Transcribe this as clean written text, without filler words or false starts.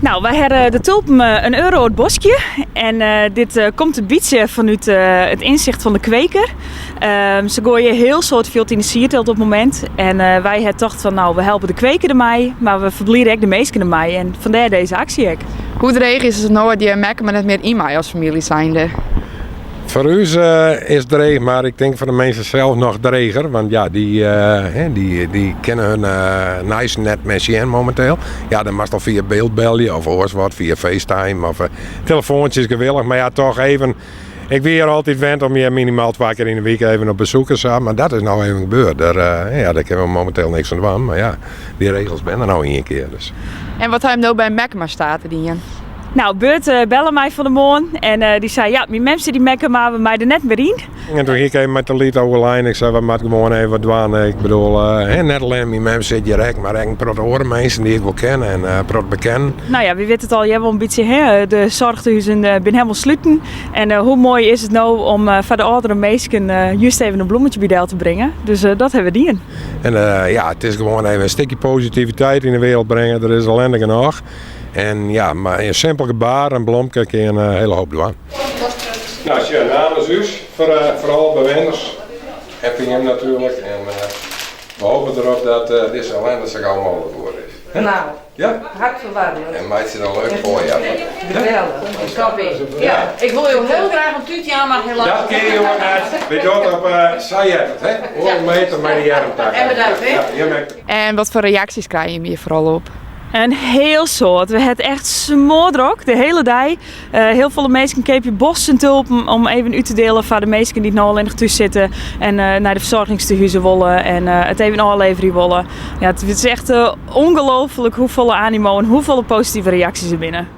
Nou, wij hebben de tulpen €1 het bosje. En dit komt een beetje vanuit het inzicht van de kweker. Ze gooien heel soort veel in de sierteelt op het moment. En wij hebben gedacht van, nou, we helpen de kweker ermee, maar we verblieden ook de meesten ermee. En vandaar deze actie ook. Hoe dreig is het nou die merken maar net meer in mij als familie zijnde? Voor ons is het dreig, maar ik denk voor de mensen zelf nog dreiger. Want ja, die kennen hun nice net machine momenteel. Ja, dan mag al via beeldbellen of oors wat, via FaceTime of telefoontjes gewillig. Maar ja, toch even. Ik weer altijd wend om je minimaal 2 keer in de week even op bezoek te gaan. Maar dat is nou even gebeurd. Daar kunnen we momenteel niks aan doen. Maar ja, die regels ben er nou 1 keer. Dus. En wat hij hem nou bij Mekkema staat, Dien? Nou, Beurt belde mij van de morgen en die zei, ja, mijn mensen die mekken maar we mij er net meer in. En toen ging ik even met de lied over lijn. Ik zei, we moeten gewoon even wat doen. Ik bedoel, net alleen mijn mensen zit direct, maar ik proot andere mensen die ik wil kennen en proot bekend. Nou ja, wie weet het al, je hebt wel een beetje, hè, de zorghuizen zijn helemaal sluiten. En hoe mooi is het nou om voor de oudere mensen juist even een bloemetje bij te brengen. Dus dat hebben we die. En ja, het is gewoon even een stukje positiviteit in de wereld brengen. Er is ellendig genoeg. En ja, maar een simpel gebaar, een blomke kun je een hele hoop doen. Nou, als je namens us, vooral bewoners, heb je hem natuurlijk. En we hopen erop dat deze ellende zo gauw mogelijk voor is. Nou, ja? hartverwarming. En maakt ze dan leuk voor je. Geweldig. Snap ik. Ja, ik wil je heel graag een tuutje aan, maar helaas. Dat kun je jongen uit. Weet je wat op Sayet, hè? 100 meter met die armtak. En bedankt, hè? Ja, je merkt het. En wat voor reacties krijg je hier vooral op? Een heel soort. We hebben echt smoordrok de hele dag. Heel veel mensen kepen bos en tulpen om even uit te delen voor de mensen die nou alleen tussen zitten en naar de verzorgingstehuizen willen en het even afleveren willen. Ja, het is echt ongelooflijk hoeveel animo en hoeveel positieve reacties er binnen.